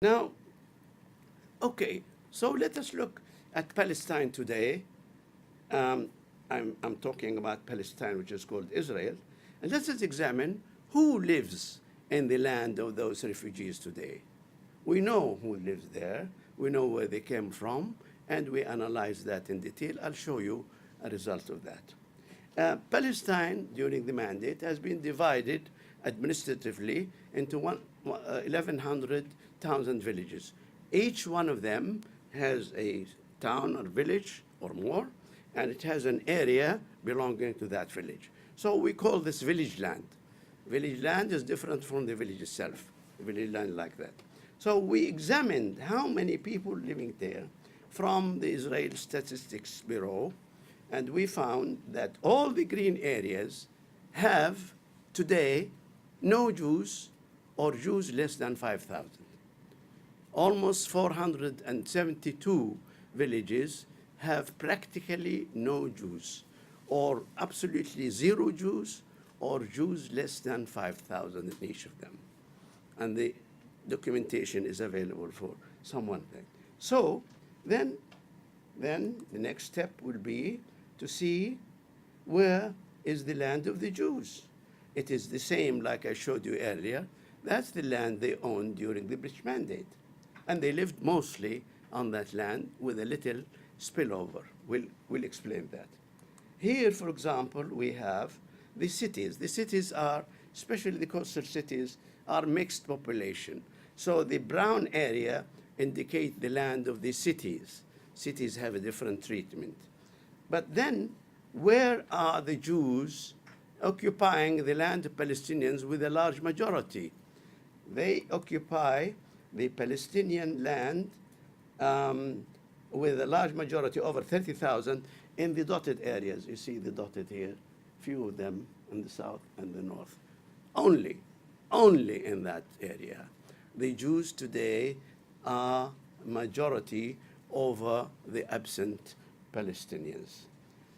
Now, okay, so let us look at Palestine today. Um, I'm talking about Palestine, which is called Israel. And let us examine who lives in the land of those refugees today. We know who lives there, we know where they came from, and we analyze that in detail. I'll show you a result of that. Palestine, during the mandate, has been divided administratively into 1,100 towns and villages. Each one of them has a town or village or more, and it has an area belonging to that village. So we call this village land. Village land is different from the village itself, village land like that. So we examined how many people living there from the Israel Statistics Bureau, and we found that all the green areas have today no Jews or Jews less than 5,000. Almost 472 villages have practically no Jews, or absolutely zero Jews, or Jews less than 5,000 in each of them. And the documentation is available for someone there. So then the next step will be to see where is the land of the Jews. It is the same like I showed you earlier. That's the land they owned during the British Mandate. And they lived mostly on that land with a little spillover. We'll explain that. Here, for example, we have the cities. The cities are, especially the coastal cities, are mixed population. So the brown area indicate the land of the cities. Cities have a different treatment. But then, where are the Jews occupying the land of Palestinians with a large majority? They occupy the Palestinian land with a large majority, over 30,000, in the dotted areas. You see the dotted here, few of them in the south and the north. Only in that area. The Jews today are majority over the absent Palestinians.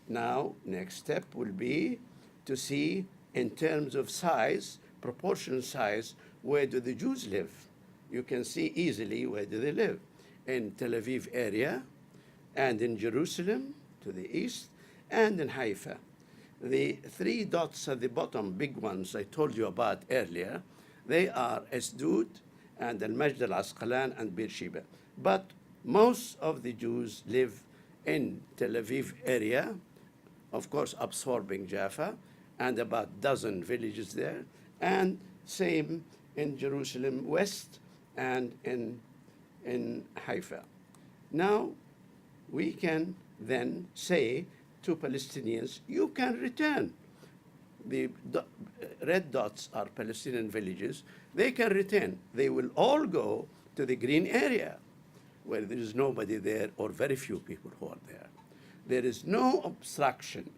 Now, next step will be to see in terms of size, proportional size, where do the Jews live? You can see easily where do they live. In Tel Aviv area, and in Jerusalem to the east, and in Haifa. The three dots at the bottom, big ones I told you about earlier, they are Asdod and Al-Majd al-Asqalan and Beersheba. But most of the Jews live in Tel Aviv area, of course absorbing Jaffa, and about a dozen villages there, and same in Jerusalem West and in Haifa. Now, we can then say to Palestinians, you can return. The red dots are Palestinian villages. They can return. They will all go to the green area where there is nobody there or very few people who are there. There is no obstruction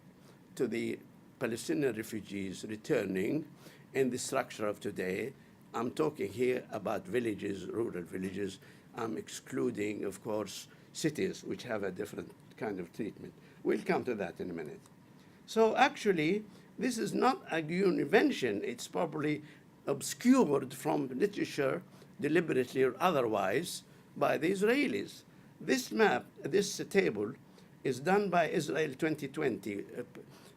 to the Palestinian refugees returning in the structure of today. I'm talking here about villages, rural villages. I'm excluding, of course, cities, which have a different kind of treatment. We'll come to that in a minute. So actually, this is not a new invention. It's probably obscured from literature, deliberately or otherwise, by the Israelis. This map, this table, is done by Israel 2020.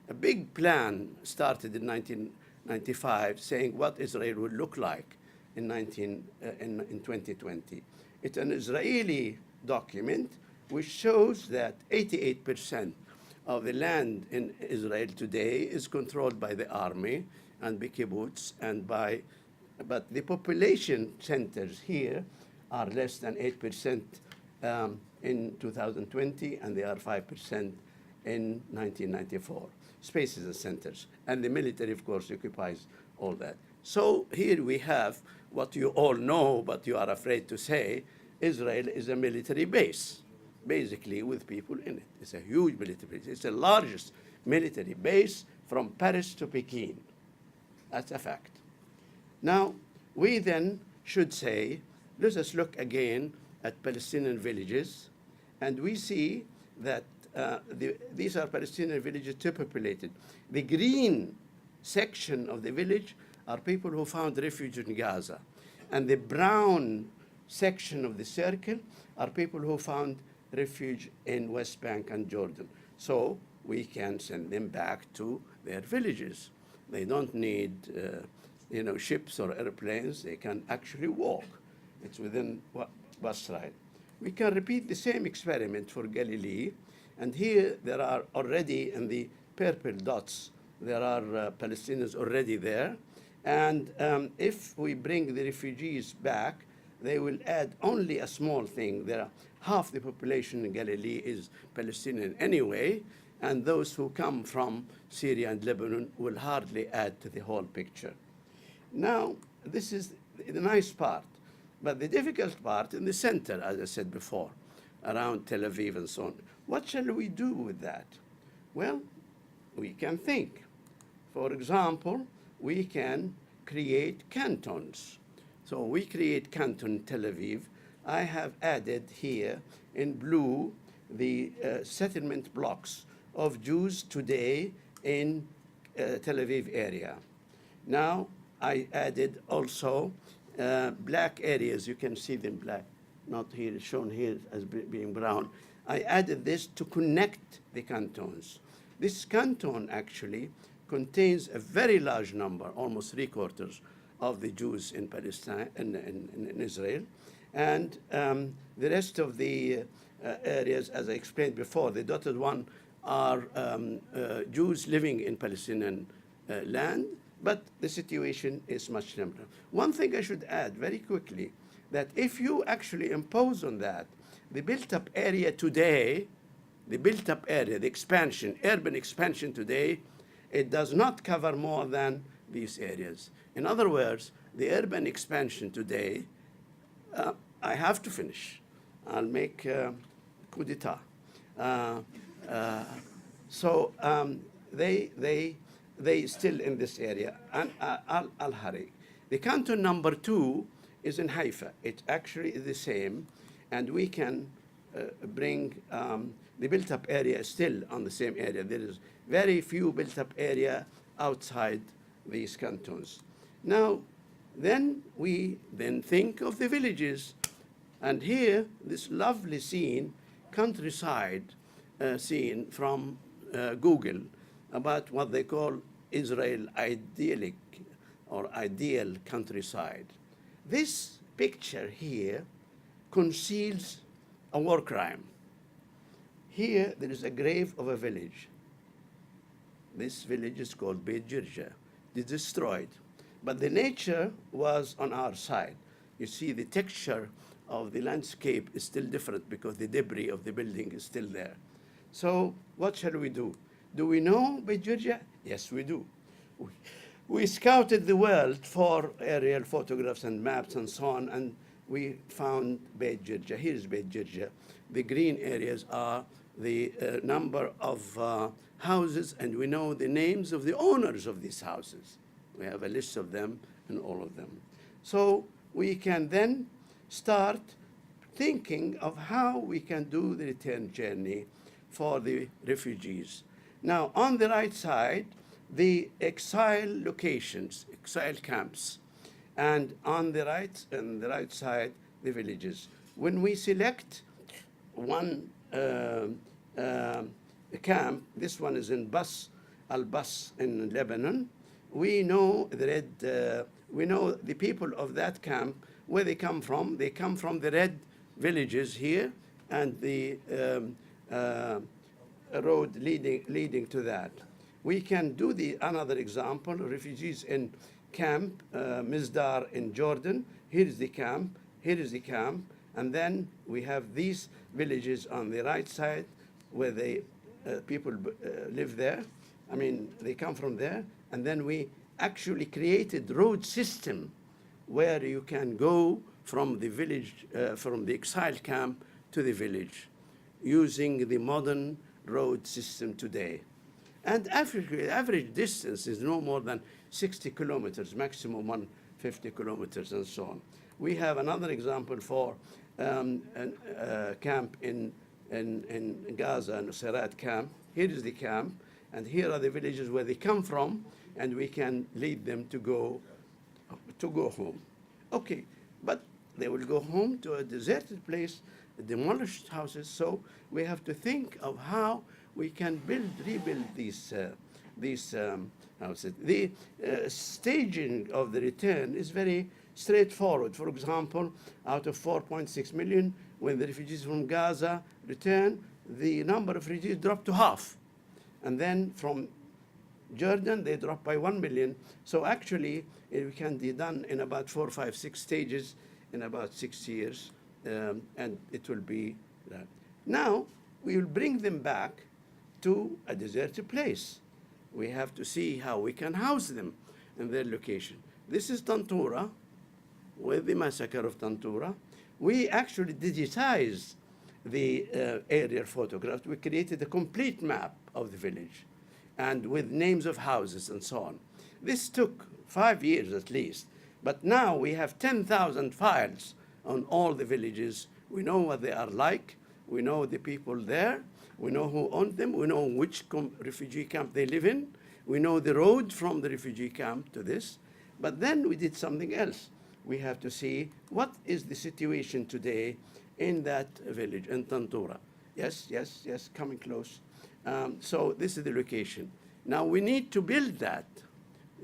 A big plan started in 1995 saying what Israel would look like in 2020. It's an Israeli document which shows that 88% of the land in Israel today is controlled by the army and by kibbutz but the population centers here are less than 8% in 2020, and they are 5% in 1994. Spaces and centers. And the military, of course, occupies all that. So here we have what you all know, but you are afraid to say, Israel is a military base, basically with people in it. It's a huge military base. It's the largest military base from Paris to Peking. That's a fact. Now, we then should say, let us look again at Palestinian villages, and we see that these are Palestinian villages depopulated. The green section of the village are people who found refuge in Gaza. And the brown section of the circle are people who found refuge in West Bank and Jordan. So we can send them back to their villages. They don't need ships or airplanes. They can actually walk. It's within bus ride. We can repeat the same experiment for Galilee. And here there are already in the purple dots, there are Palestinians already there. And if we bring the refugees back, they will add only a small thing. There are half the population in Galilee is Palestinian anyway, and those who come from Syria and Lebanon will hardly add to the whole picture. Now, this is the nice part, but the difficult part in the center, as I said before, around Tel Aviv and so on. What shall we do with that? Well, we can think. For example, we can create cantons. So we create canton Tel Aviv. I have added here in blue the settlement blocks of Jews today in Tel Aviv area. Now I added also black areas. You can see them black, not here, shown here as being brown. I added this to connect the cantons. This canton actually contains a very large number, almost 3/4 of the Jews in Palestine, in Israel. And the rest of the areas, as I explained before, the dotted one are Jews living in Palestinian land, but the situation is much simpler. One thing I should add very quickly, that if you actually impose on that, the built-up area today, the built-up area, the expansion, urban expansion today, it does not cover more than these areas. In other words, the urban expansion today, I have to finish. I'll make coup d'etat. So they still in this area. And I'll hurry. The canton number 2 is in Haifa. It actually is the same, and we can bring the built-up area still on the same area. There is very few built-up area outside these cantons. Now, then we think of the villages. And here, this lovely scene, countryside scene from Google about what they call Israel idyllic or ideal countryside. This picture here conceals a war crime. Here, there is a grave of a village. This village is called Beit Jirja. It's destroyed. But the nature was on our side. You see, the texture of the landscape is still different because the debris of the building is still there. So what shall we do? Do we know Beit Jirja? Yes, we do. We scouted the world for aerial photographs and maps and so on, and we found Beit Jirja. Here's Beit Jirja. The green areas are the number of houses, and we know the names of the owners of these houses. We have a list of them and all of them. So we can then start thinking of how we can do the return journey for the refugees. Now, on the right side, the exile locations, exile camps, and on the right side, the villages. When we select one camp, this one is in Al-Bas in Lebanon. We know we know the people of that camp, where they come from. They come from the red villages here, and the road leading to that. We can do another example, refugees in camp Mizdar in Jordan. Here is the camp, here is the camp, and then we have these villages on the right side where people live there. I mean, they come from there, and then we actually created road system where you can go from the village, from the exile camp to the village, using the modern road system today. And average distance is no more than 60 kilometers, maximum 150 kilometers, and so on. We have another example for a camp in Gaza, Nusayrat camp. Here is the camp, and here are the villages where they come from, and we can lead them to go home. Okay, but they will go home to a deserted place, demolished houses. So we have to think of how we can rebuild these houses. The staging of the return is very straightforward. For example, out of 4.6 million, when the refugees from Gaza return, the number of refugees dropped to half. And then from Jordan, they dropped by 1 million. So actually, it can be done in about 4, 5, 6 stages in about 6 years, and it will be that. Now, we will bring them back to a deserted place. We have to see how we can house them in their location. This is Tantura, with the massacre of Tantura. We actually digitized the aerial photographs. We created a complete map of the village, and with names of houses and so on. This took 5 years at least, but now we have 10,000 files on all the villages. We know what they are like. We know the people there. We know who owned them. We know which refugee camp they live in. We know the road from the refugee camp to this. But then we did something else. We have to see what is the situation today in that village, in Tantura. Yes, yes, yes, coming close. So this is the location. Now we need to build that,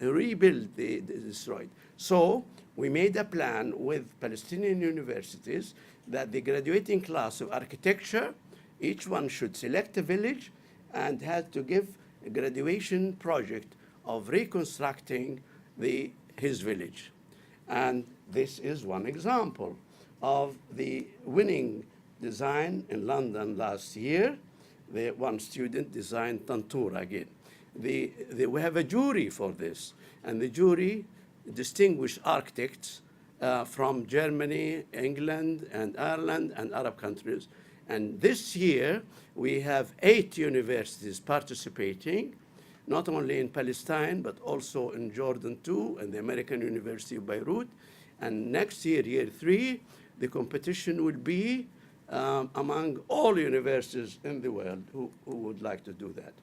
rebuild the destroyed. So we made a plan with Palestinian universities that the graduating class of architecture, each one should select a village and had to give a graduation project of reconstructing his village. And this is one example of the winning design in London last year. The one student designed Tantura again. We have a jury for this, and the jury distinguished architects from Germany, England, and Ireland, and Arab countries. And this year, we have 8 universities participating, not only in Palestine, but also in Jordan too, and the American University of Beirut. And next year, year 3, the competition will be among all universities in the world who would like to do that.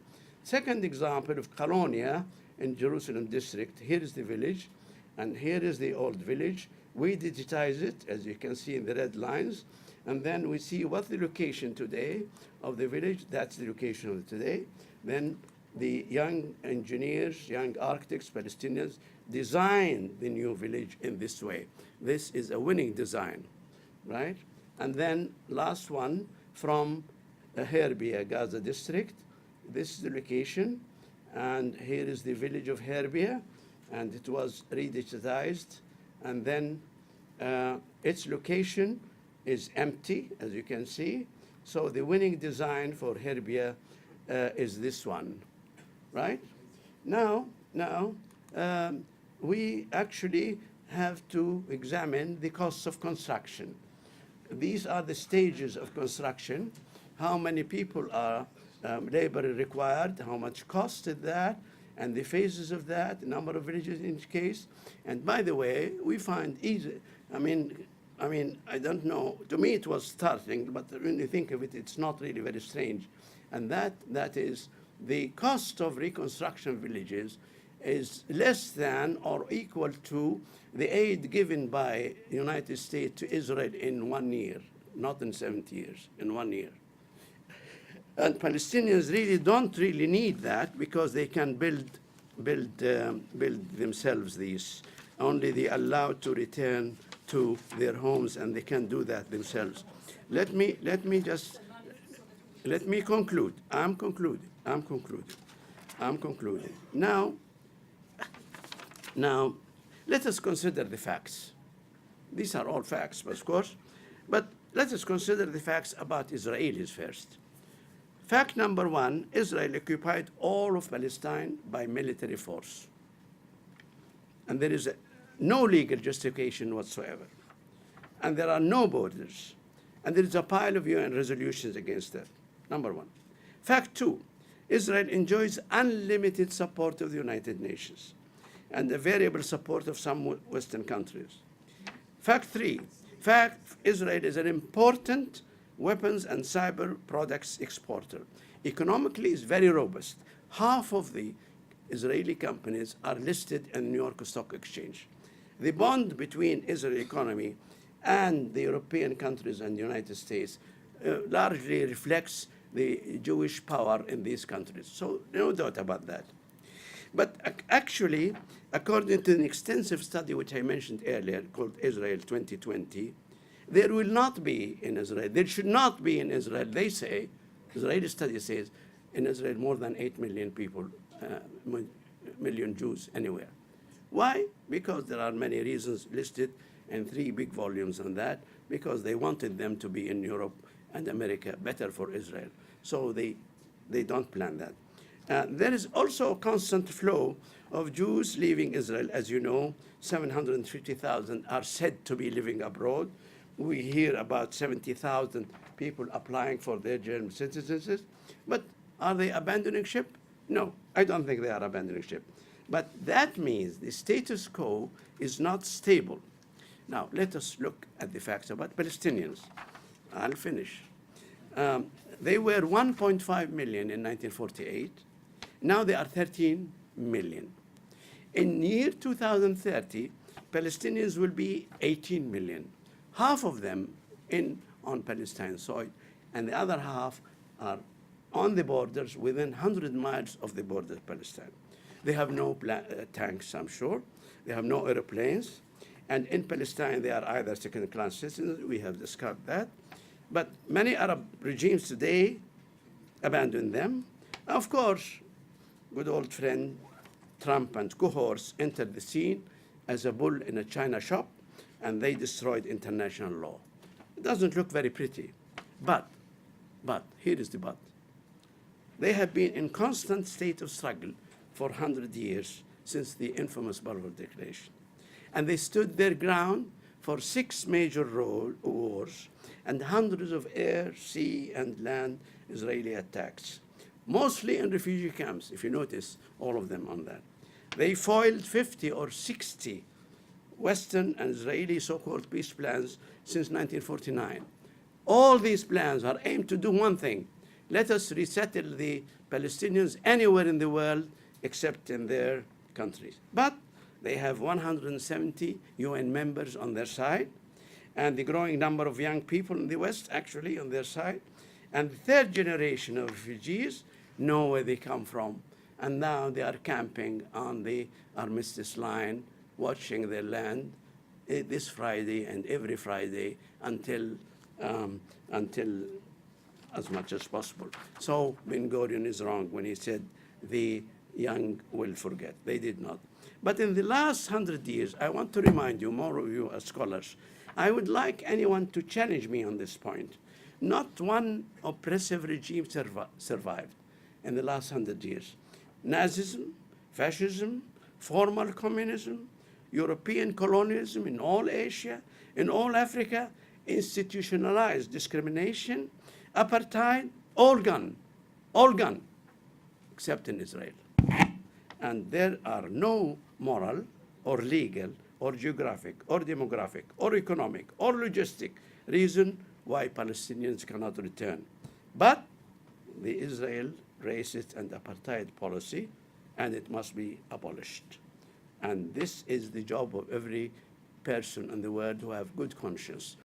Second example of Colonia in Jerusalem district. Here is the village, and here is the old village. We digitize it, as you can see in the red lines, and then we see what the location today of the village. That's the location of today. Then the young engineers, young architects, Palestinians, designed the new village in this way. This is a winning design, right? And then last one from Herbia, Gaza district. This is the location, and here is the village of Herbia, and it was redigitized, and then its location is empty, as you can see. So the winning design for Herbia is this one, right? Now, we actually have to examine the costs of construction. These are the stages of construction. How many people are labor required, how much cost is that, and the phases of that, the number of villages in each case. And by the way, we find easy, I mean, I don't know, to me it was startling, but when you think of it, it's not really very strange. And that is the cost of reconstruction villages is less than or equal to the aid given by the United States to Israel in 1 year, not in 70 years, in 1 year. And Palestinians really don't really need that because they can build themselves these. Only they are allowed to return to their homes, and they can do that themselves. Let me conclude. I'm concluding. Now, let us consider the facts. These are all facts, of course, but let us consider the facts about Israelis first. Fact number 1, Israel occupied all of Palestine by military force. And there is no legal justification whatsoever. And there are no borders. And there is a pile of UN resolutions against that, number 1. Fact 2, Israel enjoys unlimited support of the United Nations and the variable support of some Western countries. Fact 3, Israel is an important weapons and cyber products exporter. Economically, it's very robust. Half of the Israeli companies are listed in New York Stock Exchange. The bond between Israel economy and the European countries and the United States largely reflects the Jewish power in these countries. So no doubt about that. But actually, according to an extensive study which I mentioned earlier called Israel 2020, there will not be in Israel, there should not be in Israel, they say, Israeli study says, in Israel more than 8 million people, million Jews anywhere. Why? Because there are many reasons listed in 3 big volumes on that, because they wanted them to be in Europe and America, better for Israel. So they don't plan that. There is also a constant flow of Jews leaving Israel. As you know, 750,000 are said to be living abroad. We hear about 70,000 people applying for their German citizenship. But are they abandoning ship? No, I don't think they are abandoning ship. But that means the status quo is not stable. Now, let us look at the facts about Palestinians. I'll finish. They were 1.5 million in 1948. Now they are 13 million. In year 2030, Palestinians will be 18 million. Half of them on Palestine soil, and the other half are on the borders within 100 miles of the border of Palestine. They have no tanks, I'm sure. They have no airplanes. And in Palestine, they are either second-class citizens. We have discussed that. But many Arab regimes today abandon them. Of course, good old friend Trump and cohorts entered the scene as a bull in a china shop, and they destroyed international law. It doesn't look very pretty. But, here is the but. They have been in constant state of struggle for 100 years since the infamous Balfour Declaration. And they stood their ground for 6 major wars and hundreds of air, sea, and land Israeli attacks, mostly in refugee camps, if you notice all of them on that. They foiled 50 or 60 Western and Israeli so-called peace plans since 1949. All these plans are aimed to do one thing: let us resettle the Palestinians anywhere in the world except in their countries. But they have 170 UN members on their side, and the growing number of young people in the West actually on their side. And the 3rd generation of refugees know where they come from. And now they are camping on the armistice line, watching their land this Friday and every Friday until as much as possible. So Ben-Gurion is wrong when he said the young will forget. They did not. But in the last 100 years, I want to remind you, more of you as scholars, I would like anyone to challenge me on this point. Not one oppressive regime survived in the last 100 years. Nazism, fascism, formal communism, European colonialism in all Asia, in all Africa, institutionalized discrimination, apartheid, all gone, except in Israel. And there are no moral or legal or geographic or demographic or economic or logistic reason why Palestinians cannot return. But the Israel racist and apartheid policy, and it must be abolished. And this is the job of every person in the world who have good conscience.